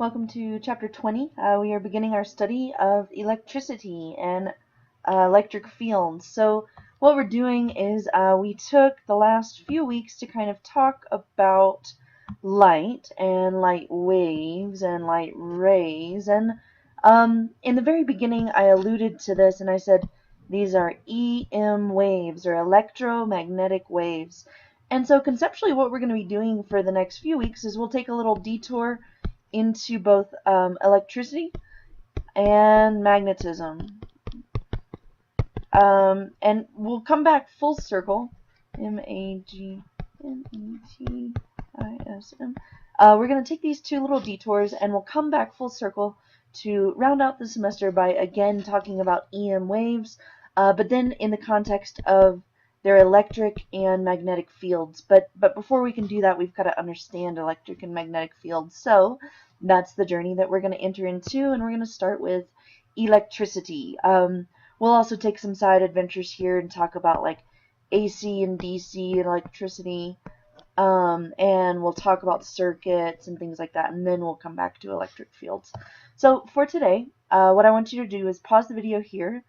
Welcome to Chapter 20. We are beginning our study of electricity and electric fields. So what we're doing is we took the last few weeks to kind of talk about light and light waves and light rays. And in the very beginning, I alluded to this and I said these are EM waves or electromagnetic waves. And so conceptually what we're going to be doing for the next few weeks is we'll take a little detour into both electricity and magnetism. And we'll come back full circle. Magnetism. We're going to take these two little detours and we'll come back full circle to round out the semester by again talking about EM waves, but then in the context of their electric and magnetic fields. But before we can do that, we've got to understand electric and magnetic fields. So that's the journey that we're going to enter into, and we're going to start with electricity. We'll also take some side adventures here and talk about like AC and DC and electricity, and we'll talk about circuits and things like that, and then we'll come back to electric fields. So for today, what I want you to do is pause the video here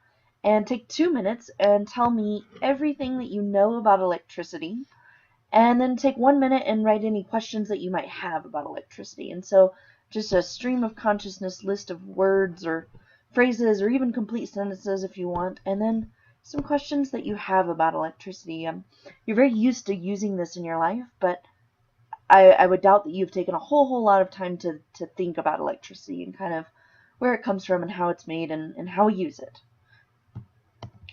and take 2 minutes and tell me everything that you know about electricity, and then take 1 minute and write any questions that you might have about electricity. And so just a stream of consciousness list of words or phrases or even complete sentences if you want, and then some questions that you have about electricity. You're very used to using this in your life, but I would doubt that you've taken a whole lot of time to think about electricity and kind of where it comes from and how it's made and how we use it.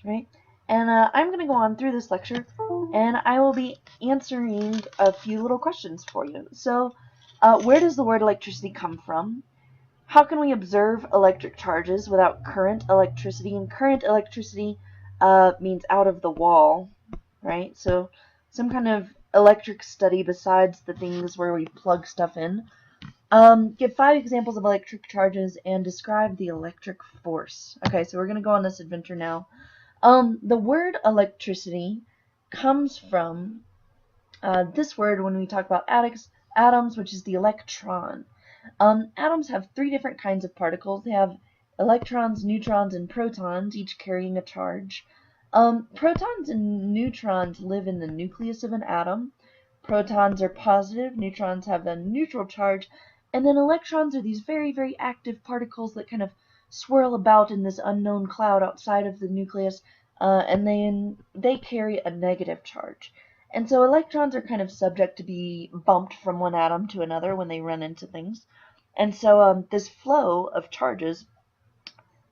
Right? And I'm going to go on through this lecture, and I will be answering a few little questions for you. So, where does the word electricity come from? How can we observe electric charges without current electricity? And current electricity means out of the wall, right? So, some kind of electric study besides the things where we plug stuff in. Give 5 examples of electric charges and describe the electric force. Okay, so we're going to go on this adventure now. The word electricity comes from this word when we talk about atoms, which is the electron. Atoms have 3 different kinds of particles. They have electrons, neutrons, and protons, each carrying a charge. Protons and neutrons live in the nucleus of an atom. Protons are positive, neutrons have a neutral charge, and then electrons are these very, very active particles that kind of swirl about in this unknown cloud outside of the nucleus, and they carry a negative charge. And so electrons are kind of subject to be bumped from one atom to another when they run into things. And so this flow of charges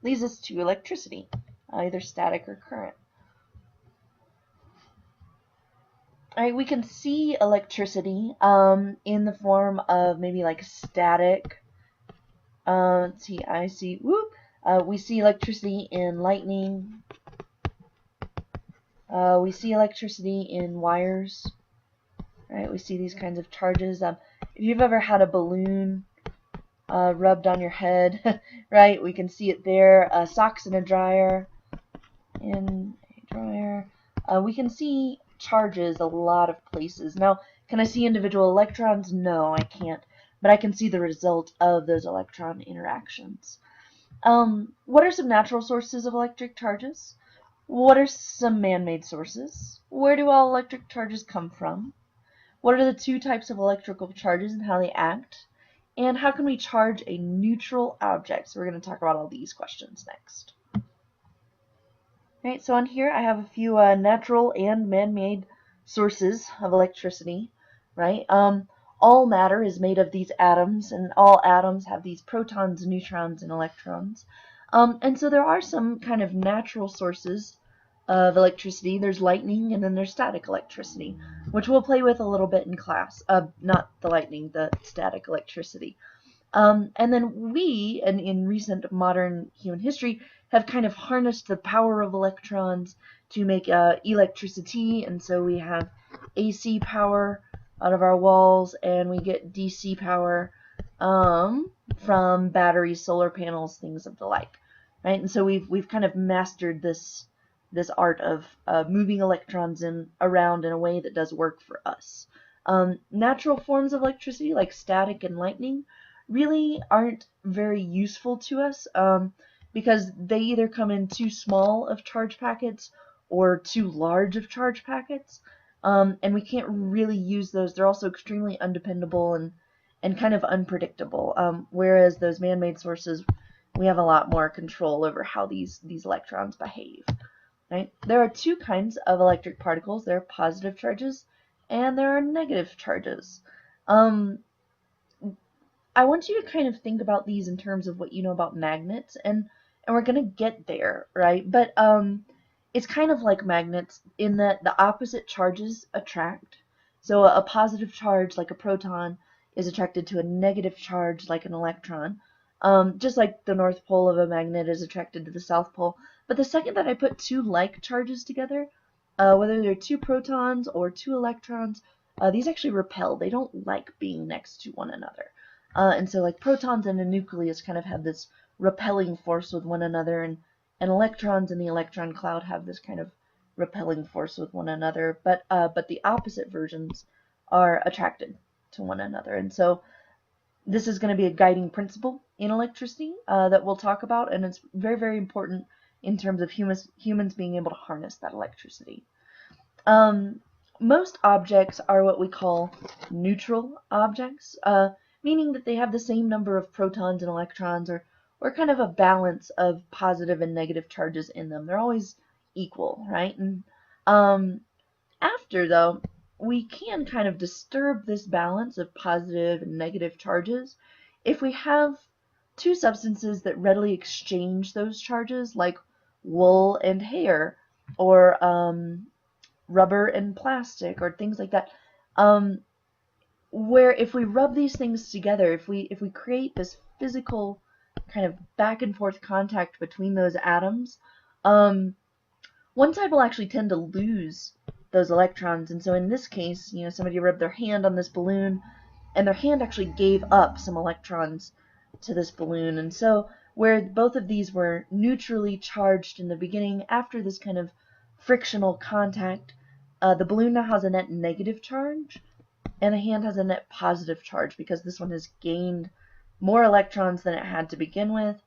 leads us to electricity, either static or current. All right, we can see electricity in the form of maybe like static. Let's see, we see electricity in lightning. We see electricity in wires. Right, we see these kinds of charges. If you've ever had a balloon rubbed on your head, right, we can see it there. Socks in a dryer. We can see charges a lot of places. Now, can I see individual electrons? No, I can't. But I can see the result of those electron interactions. What are some natural sources of electric charges? What are some man-made sources? Where do all electric charges come from? What are the 2 types of electrical charges and how they act? And how can we charge a neutral object? So we're going to talk about all these questions next. Right, so on here I have a few natural and man-made sources of electricity, right? All matter is made of these atoms, and all atoms have these protons, neutrons, and electrons. And so there are some kind of natural sources of electricity. There's lightning, and then there's static electricity, which we'll play with a little bit in class. Not the lightning, the static electricity. And then we, and in recent modern human history, have kind of harnessed the power of electrons to make electricity, and so we have AC power out of our walls, and we get DC power from batteries, solar panels, things of the like, right? And so we've kind of mastered this art of moving electrons around in a way that does work for us. Natural forms of electricity, like static and lightning, really aren't very useful to us because they either come in too small of charge packets or too large of charge packets, and we can't really use those. They're also extremely undependable and kind of unpredictable, whereas those man-made sources, we have a lot more control over how these electrons behave. Right? There are two kinds of electric particles. There are positive charges and there are negative charges. Um, I want you to kind of think about these in terms of what you know about magnets, and we're gonna get there, right? But it's kind of like magnets in that the opposite charges attract. So a positive charge, like a proton, is attracted to a negative charge, like an electron. Just like the north pole of a magnet is attracted to the south pole. But the second that I put two like charges together, whether they're two protons or two electrons, these actually repel. They don't like being next to one another. And so like protons in a nucleus kind of have this repelling force with one another, and electrons in the electron cloud have this kind of repelling force with one another, but the opposite versions are attracted to one another. And so this is going to be a guiding principle in electricity that we'll talk about, and it's very, very important in terms of humans being able to harness that electricity. Most objects are what we call neutral objects, meaning that they have the same number of protons and electrons, or kind of a balance of positive and negative charges in them. They're always equal, right? And though, we can kind of disturb this balance of positive and negative charges if we have two substances that readily exchange those charges, like wool and hair, or rubber and plastic, or things like that, where if we rub these things together, if we create this physical kind of back and forth contact between those atoms, one side will actually tend to lose those electrons. And so in this case, somebody rubbed their hand on this balloon, and their hand actually gave up some electrons to this balloon. And so where both of these were neutrally charged in the beginning, after this kind of frictional contact, the balloon now has a net negative charge, and the hand has a net positive charge because this one has gained more electrons than it had to begin with.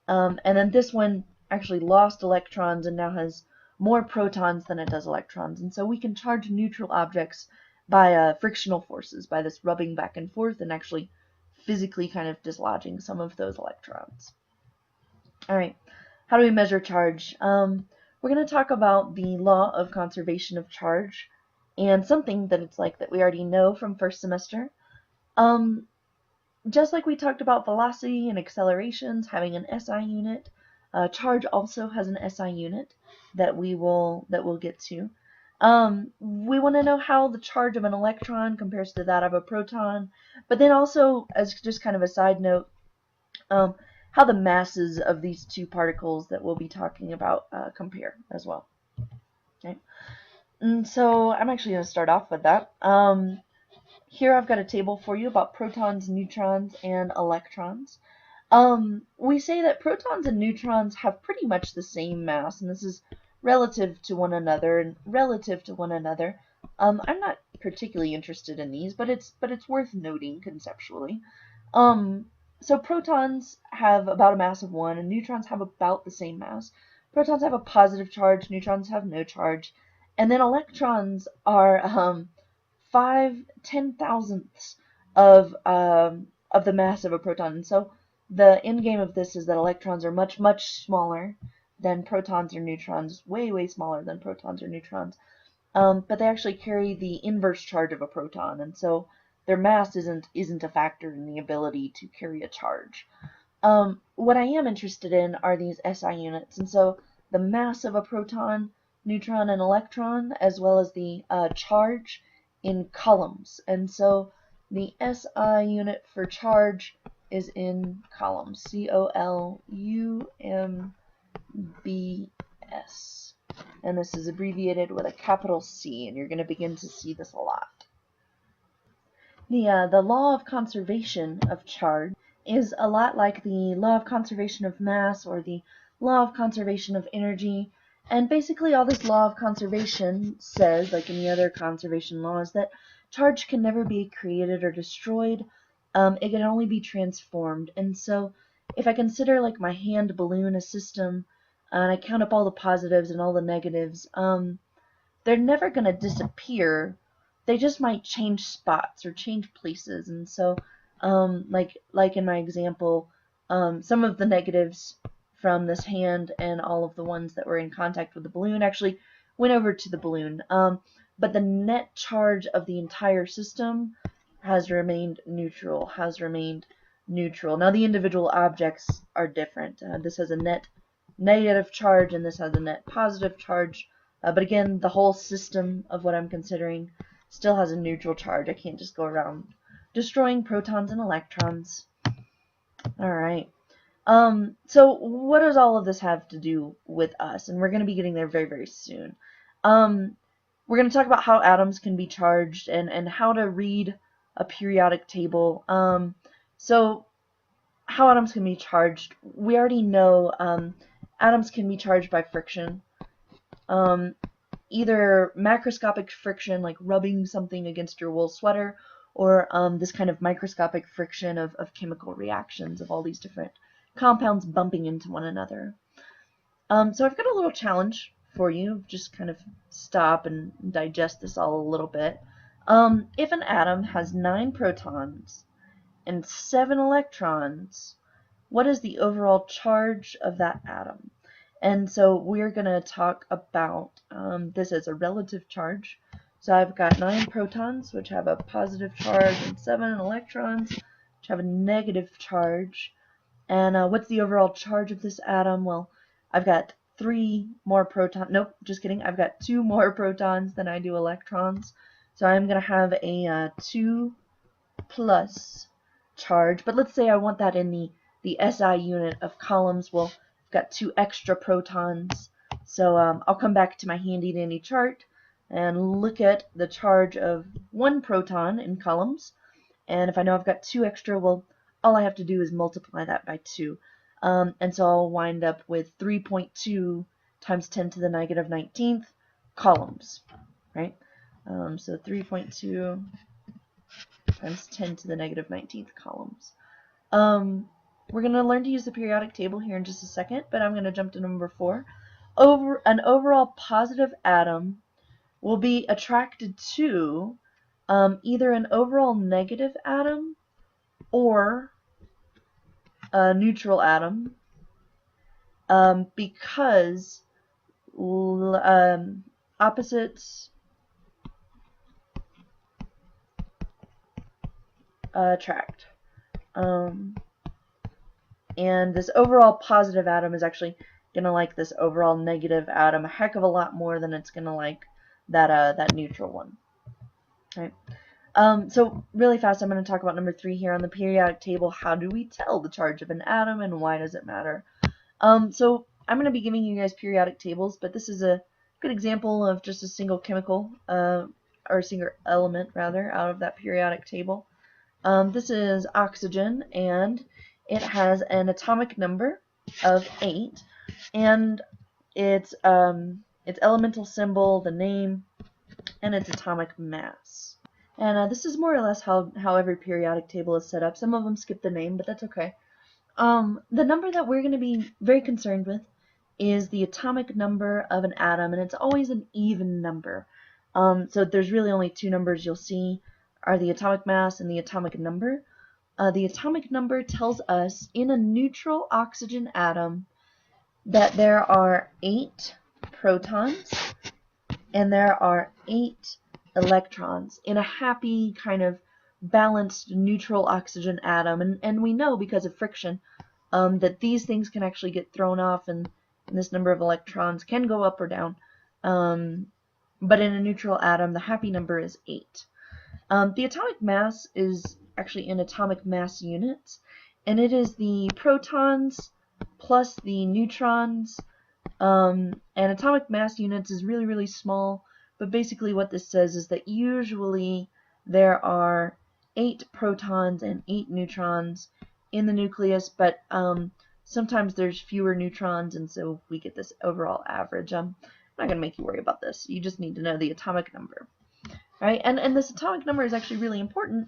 And then this one actually lost electrons and now has more protons than it does electrons. And so we can charge neutral objects by frictional forces, by this rubbing back and forth and actually physically kind of dislodging some of those electrons. All right, how do we measure charge? We're going to talk about the law of conservation of charge and something that it's like that we already know from first semester. Just like we talked about velocity and accelerations having an SI unit, charge also has an SI unit that we'll get to. We want to know how the charge of an electron compares to that of a proton, but then also, as just kind of a side note, how the masses of these two particles that we'll be talking about compare as well. Okay. And so I'm actually going to start off with that. Here I've got a table for you about protons, neutrons, and electrons. We say that protons and neutrons have pretty much the same mass, and this is relative to one another. I'm not particularly interested in these, but it's worth noting conceptually. So protons have about a mass of 1, and neutrons have about the same mass. Protons have a positive charge, neutrons have no charge, and then electrons are 5/10,000ths of the mass of a proton. And so the end game of this is that electrons are much, much smaller than protons or neutrons, way, way smaller than protons or neutrons. But they actually carry the inverse charge of a proton, and so their mass isn't a factor in the ability to carry a charge. What I am interested in are these SI units, and so the mass of a proton, neutron, and electron, as well as the charge in coulumbs. And so the SI unit for charge is in coulumbs, COLUMBS. And this is abbreviated with a capital C, and you're going to begin to see this a lot. The law of conservation of charge is a lot like the law of conservation of mass or the law of conservation of energy. And basically all this law of conservation says, like any other conservation laws, that charge can never be created or destroyed, it can only be transformed. And so if I consider like my hand balloon a system, and I count up all the positives and all the negatives, they're never going to disappear. They just might change spots or change places. And so, like in my example, some of the negatives from this hand and all of the ones that were in contact with the balloon actually went over to the balloon. But the net charge of the entire system has remained neutral, Now the individual objects are different. This has a net negative charge and this has a net positive charge. But again, the whole system of what I'm considering still has a neutral charge. I can't just go around destroying protons and electrons. Alright. So what does all of this have to do with us? And we're going to be getting there very, very soon. We're going to talk about how atoms can be charged and how to read a periodic table. So how atoms can be charged. We already know atoms can be charged by friction. Either macroscopic friction, like rubbing something against your wool sweater, or this kind of microscopic friction of chemical reactions of all these different compounds bumping into one another. So I've got a little challenge for you. Just kind of stop and digest this all a little bit. If an atom has 9 protons and 7 electrons, what is the overall charge of that atom? And so we're going to talk about this as a relative charge. So I've got 9 protons, which have a positive charge, and 7 electrons, which have a negative charge. And what's the overall charge of this atom? Well, I've got 3 more protons. Nope, just kidding. I've got 2 more protons than I do electrons. So I'm going to have a 2 plus charge. But let's say I want that in the SI unit of coulombs. Well, I've got 2 extra protons. So I'll come back to my handy dandy chart and look at the charge of 1 proton in coulombs. And if I know I've got 2 extra, well, all I have to do is multiply that by 2. And so I'll wind up with 3.2 times 10 to the negative 19th coulombs, right? So 3.2 times 10 to the negative 19th coulombs. We're going to learn to use the periodic table here in just a second, but I'm going to jump to number 4. An overall positive atom will be attracted to either an overall negative atom or a neutral atom because opposites attract. And this overall positive atom is actually going to like this overall negative atom a heck of a lot more than it's going to like that neutral one. Right. So really fast, I'm going to talk about number 3 here on the periodic table. How do we tell the charge of an atom and why does it matter? So I'm going to be giving you guys periodic tables, but this is a good example of just a single chemical, or a single element rather, out of that periodic table. This is oxygen, and it has an atomic number of 8, and its elemental symbol, the name, and its atomic mass. And this is more or less how every periodic table is set up. Some of them skip the name, but that's okay. The number that we're going to be very concerned with is the atomic number of an atom, and it's always an even number. So there's really only 2 numbers you'll see are the atomic mass and the atomic number. The atomic number tells us in a neutral oxygen atom that there are 8 protons and there are 8 electrons in a happy kind of balanced neutral oxygen atom. And we know because of friction that these things can actually get thrown off and this number of electrons can go up or down. But in a neutral atom, the happy number is 8. The atomic mass is actually in atomic mass units, and it is the protons plus the neutrons. And atomic mass units is really, really small, but basically what this says is that usually there are 8 protons and 8 neutrons in the nucleus, but sometimes there's fewer neutrons, and so we get this overall average. I'm not going to make you worry about this. You just need to know the atomic number. Right? And this atomic number is actually really important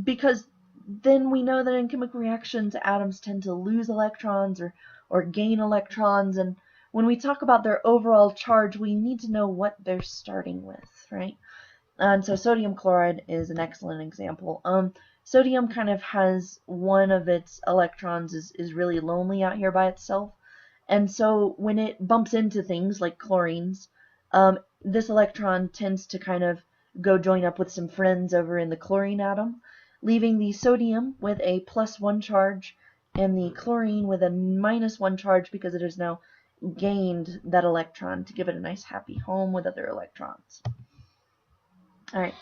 because then we know that in chemical reactions, atoms tend to lose electrons or gain electrons, and when we talk about their overall charge, we need to know what they're starting with, right? And so sodium chloride is an excellent example. Sodium kind of has one of its electrons is really lonely out here by itself. And so when it bumps into things like chlorines, this electron tends to kind of go join up with some friends over in the chlorine atom, leaving the sodium with a +1 charge and the chlorine with a -1 charge because it has now gained that electron to give it a nice happy home with other electrons. All right.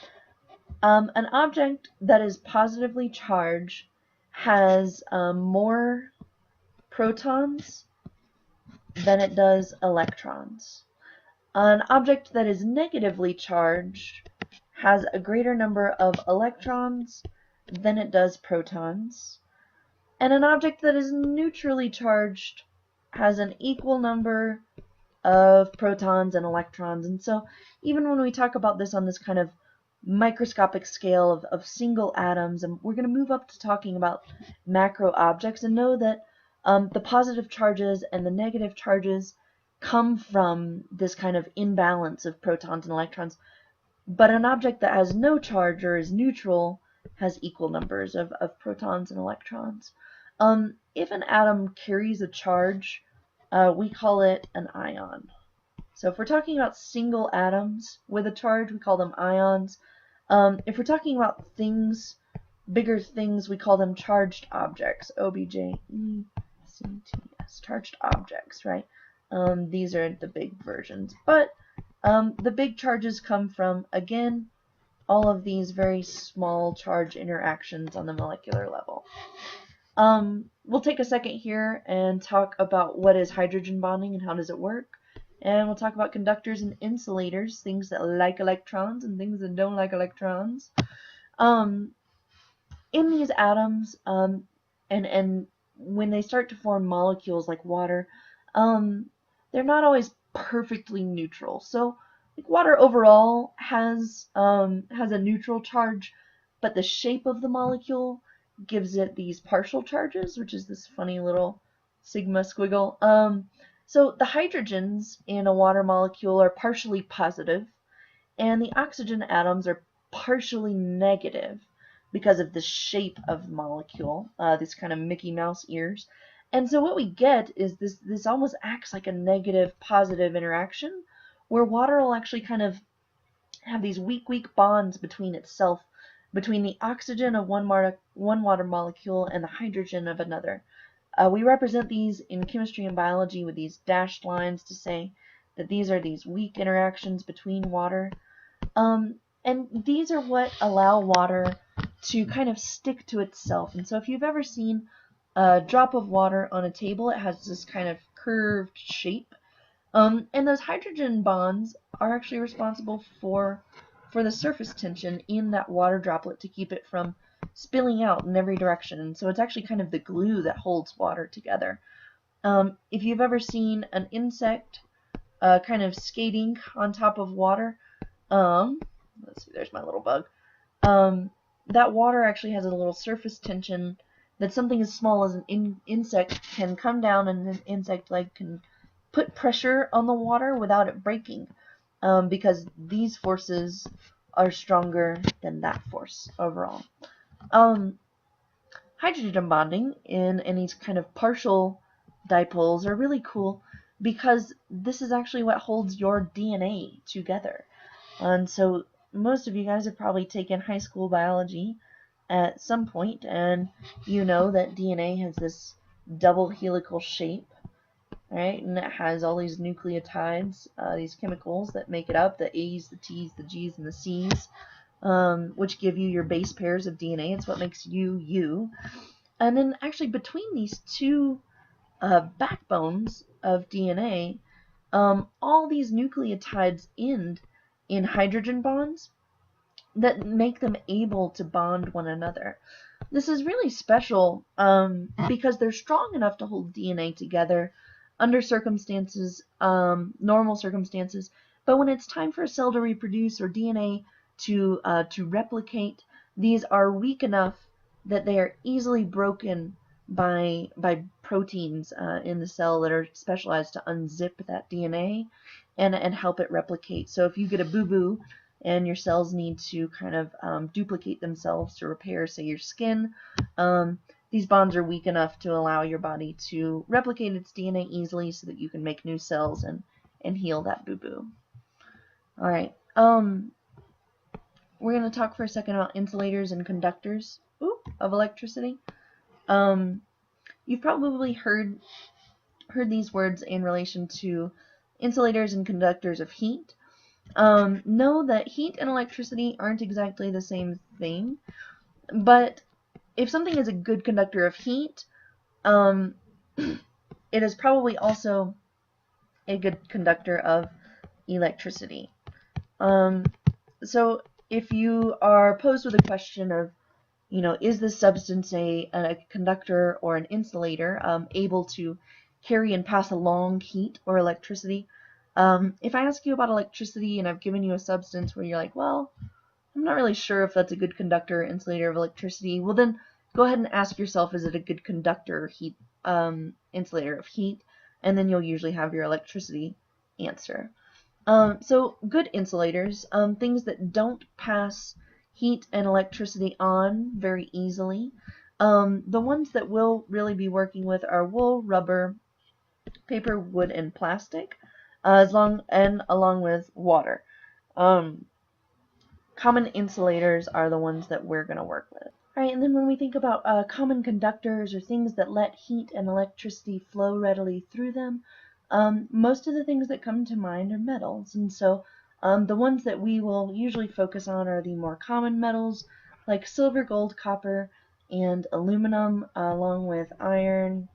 An object that is positively charged has more protons than it does electrons. An object that is negatively charged has a greater number of electrons than it does protons. And an object that is neutrally charged has an equal number of protons and electrons. And so even when we talk about this on this kind of microscopic scale of single atoms, and we're going to move up to talking about macro objects, and know that the positive charges and the negative charges come from this kind of imbalance of protons and electrons. But an object that has no charge or is neutral has equal numbers of protons and electrons. If an atom carries a charge, we call it an ion. So if we're talking about single atoms with a charge, we call them ions. If we're talking about things, bigger things, we call them charged objects. OBJECTS, charged objects, right? These are the big versions. But the big charges come from, again, all of these very small charge interactions on the molecular level. We'll take a second here and talk about what is hydrogen bonding and how does it work. And we'll talk about conductors and insulators, things that like electrons and things that don't like electrons. In these atoms, and when they start to form molecules like water, they're not always perfectly neutral. So, like water overall has a neutral charge, but the shape of the molecule gives it these partial charges, which is this funny little sigma squiggle. So the hydrogens in a water molecule are partially positive, and the oxygen atoms are partially negative because of the shape of the molecule, this kind of Mickey Mouse ears. And so what we get is this almost acts like a negative-positive interaction, where water will actually kind of have these weak bonds between itself, between the oxygen of one water molecule and the hydrogen of another. We represent these in chemistry and biology with these dashed lines to say that these are these weak interactions between water. And these are what allow water to kind of stick to itself. And so if you've ever seen a drop of water on a table, it has this kind of curved shape. And those hydrogen bonds are actually responsible for the surface tension in that water droplet to keep it from spilling out in every direction. And so it's actually kind of the glue that holds water together. If you've ever seen an insect kind of skating on top of water, let's see, there's my little bug. That water actually has a little surface tension that something as small as an insect can come down, and an insect like can put pressure on the water without it breaking, because these forces are stronger than that force overall. Hydrogen bonding in these kind of partial dipoles are really cool because this is actually what holds your DNA together. And so most of you guys have probably taken high school biology at some point, and you know that DNA has this double helical shape, right? And it has all these nucleotides, these chemicals that make it up, the A's, the T's, the G's, and the C's, which give you your base pairs of DNA. It's what makes you, you. And then actually between these two backbones of DNA, all these nucleotides end in hydrogen bonds that make them able to bond one another. This is really special because they're strong enough to hold DNA together under circumstances, normal circumstances, but when it's time for a cell to reproduce or DNA to replicate, these are weak enough that they are easily broken by proteins in the cell that are specialized to unzip that DNA and help it replicate. So if you get a boo-boo and your cells need to kind of duplicate themselves to repair, say, your skin, these bonds are weak enough to allow your body to replicate its DNA easily so that you can make new cells and heal that boo-boo. All right. We're going to talk for a second about insulators and conductors of electricity. You've probably heard these words in relation to insulators and conductors of heat. Know that heat and electricity aren't exactly the same thing, but if something is a good conductor of heat, it is probably also a good conductor of electricity. So if you are posed with a question of, is this substance a conductor or an insulator, able to carry and pass along heat or electricity? If I ask you about electricity and I've given you a substance where you're like, well, I'm not really sure if that's a good conductor or insulator of electricity, well then go ahead and ask yourself, is it a good conductor or heat, insulator of heat? And then you'll usually have your electricity answer. So good insulators, things that don't pass heat and electricity on very easily. The ones that we'll really be working with are wool, rubber, paper, wood, and plastic, along with water. Common insulators are the ones that we're going to work with. All right, and then when we think about common conductors or things that let heat and electricity flow readily through them, most of the things that come to mind are metals. And so the ones that we will usually focus on are the more common metals like silver, gold, copper, and aluminum, along with iron.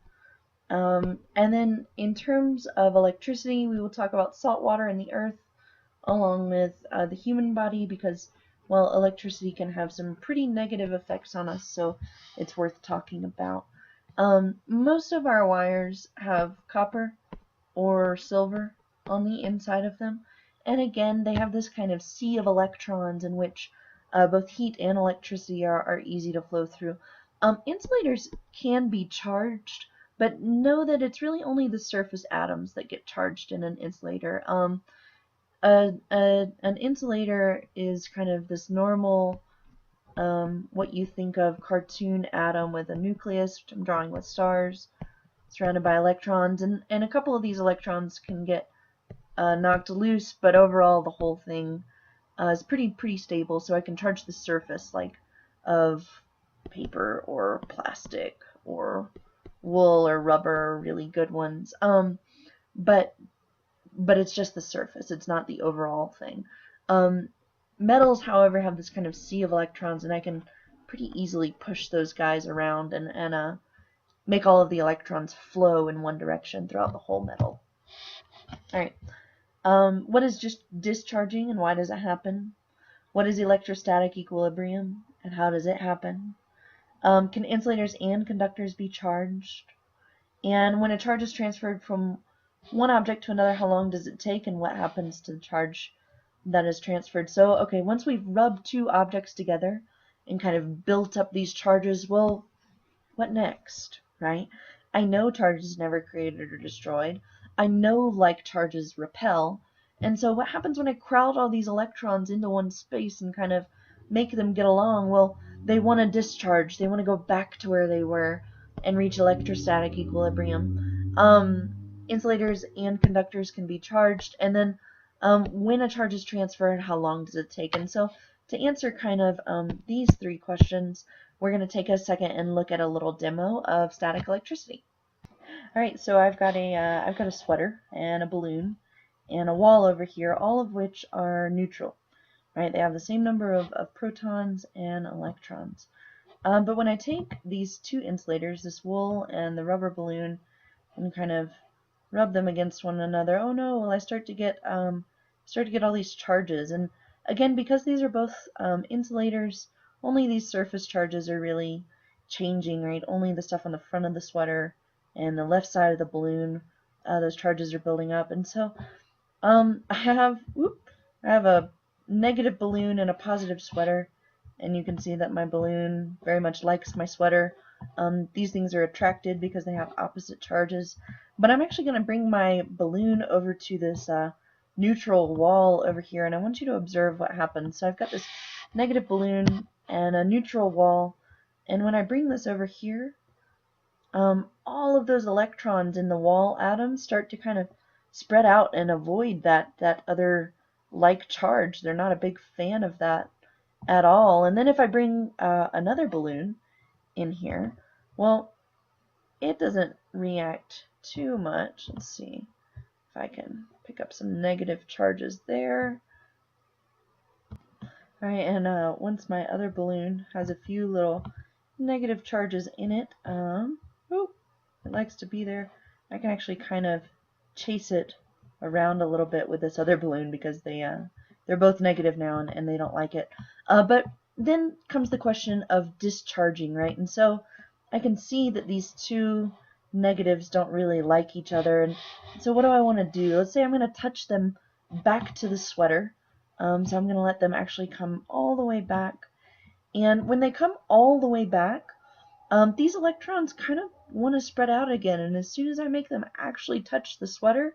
And then in terms of electricity, we will talk about salt water and the earth, along with the human body, because, well, electricity can have some pretty negative effects on us, so it's worth talking about. Most of our wires have copper or silver on the inside of them, and again, they have this kind of sea of electrons in which both heat and electricity are easy to flow through. Insulators can be charged, but know that it's really only the surface atoms that get charged in an insulator. An insulator is kind of this normal, what you think of cartoon atom with a nucleus, which I'm drawing with stars, surrounded by electrons, and a couple of these electrons can get knocked loose, but overall the whole thing is pretty stable, so I can charge the surface like of paper or plastic or wool or rubber, really good ones. But it's just the surface. It's not the overall thing. Metals, however, have this kind of sea of electrons, and I can pretty easily push those guys around and make all of the electrons flow in one direction throughout the whole metal. All right. What is just discharging and why does it happen? What is electrostatic equilibrium and how does it happen? Can insulators and conductors be charged? And when a charge is transferred from one object to another, how long does it take and what happens to the charge that is transferred? So, okay, once we've rubbed two objects together and kind of built up these charges, well, what next, right? I know charges never created or destroyed. I know like charges repel. And so what happens when I crowd all these electrons into one space and kind of make them get along? Well, they want to discharge. They want to go back to where they were and reach electrostatic equilibrium. Insulators and conductors can be charged. And then when a charge is transferred, how long does it take? And so to answer kind of these three questions, we're going to take a second and look at a little demo of static electricity. All right, so I've got a sweater and a balloon and a wall over here, all of which are neutral. Right, they have the same number of protons and electrons. But when I take these two insulators, this wool and the rubber balloon, and kind of rub them against one another, oh no, well I start to get all these charges. And again, because these are both insulators, only these surface charges are really changing, right? Only the stuff on the front of the sweater and the left side of the balloon, those charges are building up. And so I have a negative balloon and a positive sweater, and you can see that my balloon very much likes my sweater. These things are attracted because they have opposite charges. But I'm actually going to bring my balloon over to this neutral wall over here, and I want you to observe what happens. So I've got this negative balloon and a neutral wall, and when I bring this over here, all of those electrons in the wall atoms start to kind of spread out and avoid that other like charge. They're not a big fan of that at all. And then if I bring another balloon in here, well, it doesn't react too much. Let's see if I can pick up some negative charges there. Alright, and once my other balloon has a few little negative charges in it, it likes to be there, I can actually kind of chase it around a little bit with this other balloon because they're both negative now and they don't like it. But then comes the question of discharging, right? And so I can see that these two negatives don't really like each other. And so what do I want to do? Let's say I'm going to touch them back to the sweater. So I'm going to let them actually come all the way back. And when they come all the way back, these electrons kind of want to spread out again. And as soon as I make them actually touch the sweater,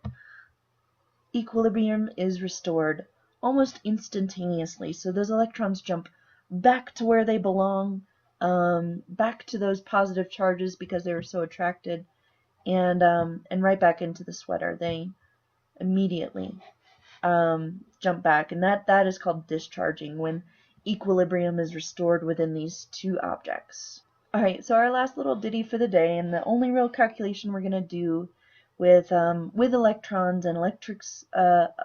equilibrium is restored almost instantaneously. So those electrons jump back to where they belong, back to those positive charges because they were so attracted, and right back into the sweater. They immediately jump back, and that is called discharging, when equilibrium is restored within these two objects. Alright, so our last little ditty for the day, and the only real calculation we're going to do with electrons and electrics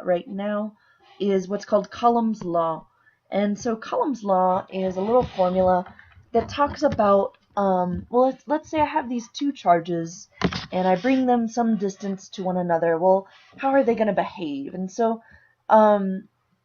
right now, is what's called Coulombs' law. And so Coulombs' law is a little formula that talks about, well, let's say I have these two charges and I bring them some distance to one another. Well, how are they going to behave? And so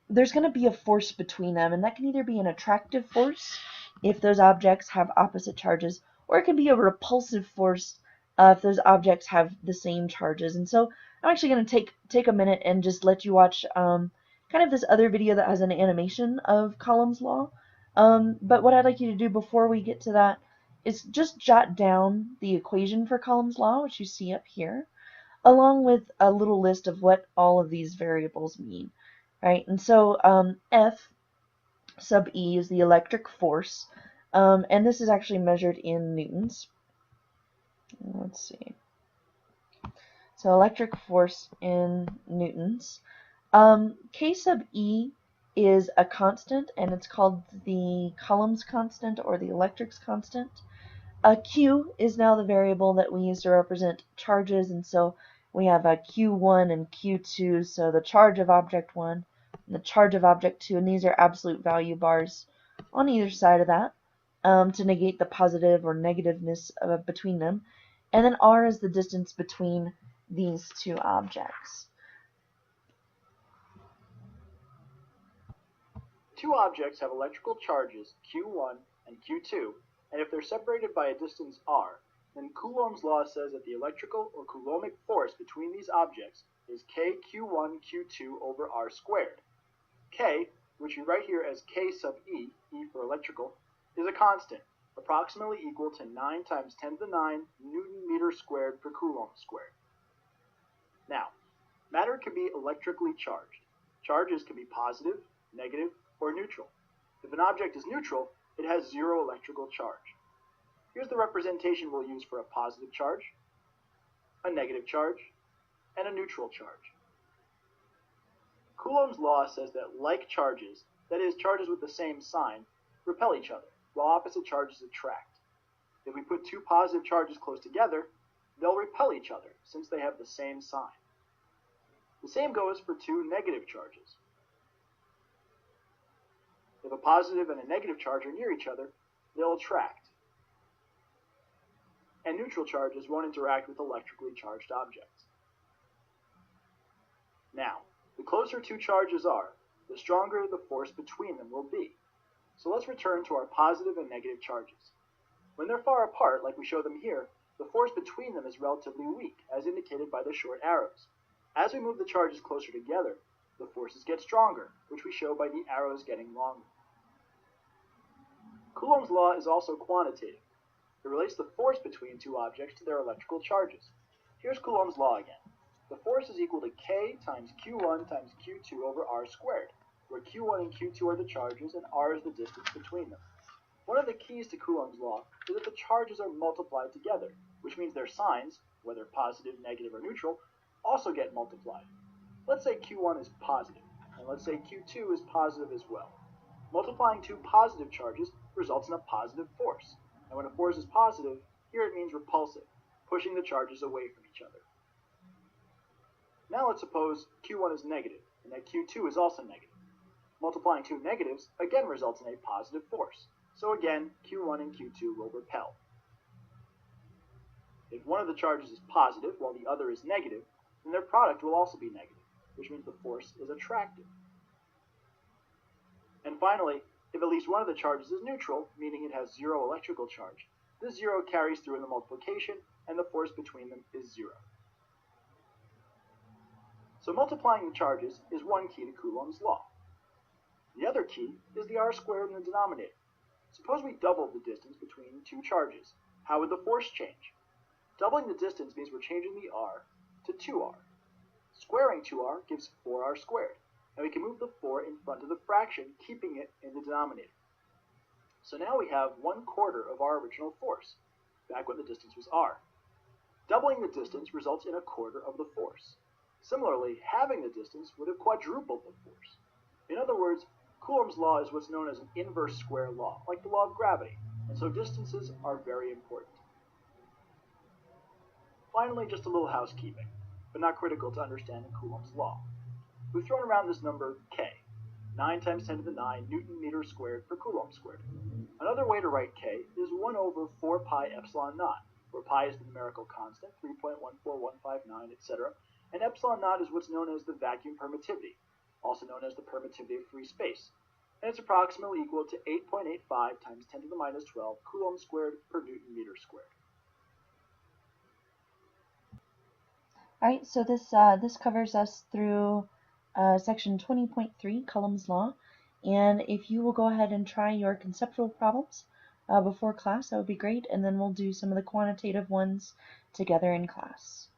there's going to be a force between them, and that can either be an attractive force if those objects have opposite charges, or it can be a repulsive force if those objects have the same charges. And so I'm actually going to take a minute and just let you watch kind of this other video that has an animation of Coulombs' law. But what I'd like you to do before we get to that is just jot down the equation for Coulombs' law, which you see up here, along with a little list of what all of these variables mean. Right? And so F sub E is the electric force, and this is actually measured in newtons. Let's see. So electric force in newtons. K sub E is a constant, and it's called the Coulombs constant or the electrics constant. Q is now the variable that we use to represent charges, and so we have a Q1 and Q2, so the charge of object 1 and the charge of object 2, and these are absolute value bars on either side of that to negate the positive or negativeness between them. And then R is the distance between these two objects. Two objects have electrical charges Q1 and Q2, and if they're separated by a distance r, then Coulomb's law says that the electrical or coulombic force between these objects is kQ1 Q2 over r squared. K, which we write here as K sub E, E for electrical, is a constant, approximately equal to 9 times 10 to the 9 Newton meter squared per Coulomb squared. Now, matter can be electrically charged. Charges can be positive, negative, or neutral. If an object is neutral, it has zero electrical charge. Here's the representation we'll use for a positive charge, a negative charge, and a neutral charge. Coulomb's law says that like charges, that is, charges with the same sign, repel each other, while opposite charges attract. If we put two positive charges close together, they'll repel each other, since they have the same sign. The same goes for two negative charges. If a positive and a negative charge are near each other, they'll attract. And neutral charges won't interact with electrically charged objects. Now, the closer two charges are, the stronger the force between them will be. So let's return to our positive and negative charges. When they're far apart, like we show them here, the force between them is relatively weak, as indicated by the short arrows. As we move the charges closer together, the forces get stronger, which we show by the arrows getting longer. Coulomb's law is also quantitative. It relates the force between two objects to their electrical charges. Here's Coulomb's law again. The force is equal to K times Q1 times Q2 over R squared, where Q1 and Q2 are the charges and R is the distance between them. One of the keys to Coulomb's law is that the charges are multiplied together, which means their signs, whether positive, negative, or neutral, also get multiplied. Let's say Q1 is positive, and let's say Q2 is positive as well. Multiplying two positive charges results in a positive force. And when a force is positive, here it means repulsive, pushing the charges away from each other. Now let's suppose Q1 is negative, and that Q2 is also negative. Multiplying two negatives again results in a positive force. So again, Q1 and Q2 will repel. If one of the charges is positive while the other is negative, then their product will also be negative, which means the force is attractive. And finally, if at least one of the charges is neutral, meaning it has zero electrical charge, this zero carries through in the multiplication, and the force between them is zero. So multiplying the charges is one key to Coulomb's law. The other key is the R squared in the denominator. Suppose we doubled the distance between two charges. How would the force change? Doubling the distance means we're changing the R to 2R. Squaring 2R gives 4R squared, and we can move the 4 in front of the fraction, keeping it in the denominator. So now we have 1/4 of our original force, back when the distance was R. Doubling the distance results in 1/4 of the force. Similarly, halving the distance would have quadrupled the force. In other words, Coulomb's law is what's known as an inverse square law, like the law of gravity, and so distances are very important. Finally, just a little housekeeping, but not critical to understanding Coulomb's law. We've thrown around this number K, 9 times 10 to the 9 Newton meters squared per Coulomb squared. Another way to write K is 1 over 4 pi epsilon naught, where pi is the numerical constant, 3.14159, etc., and epsilon naught is what's known as the vacuum permittivity, also known as the permittivity of free space, and it's approximately equal to 8.85 times 10 to the minus 12 Coulomb squared per Newton meter squared. All right, so this covers us through section 20.3, Coulomb's law, and if you will go ahead and try your conceptual problems before class, that would be great, and then we'll do some of the quantitative ones together in class.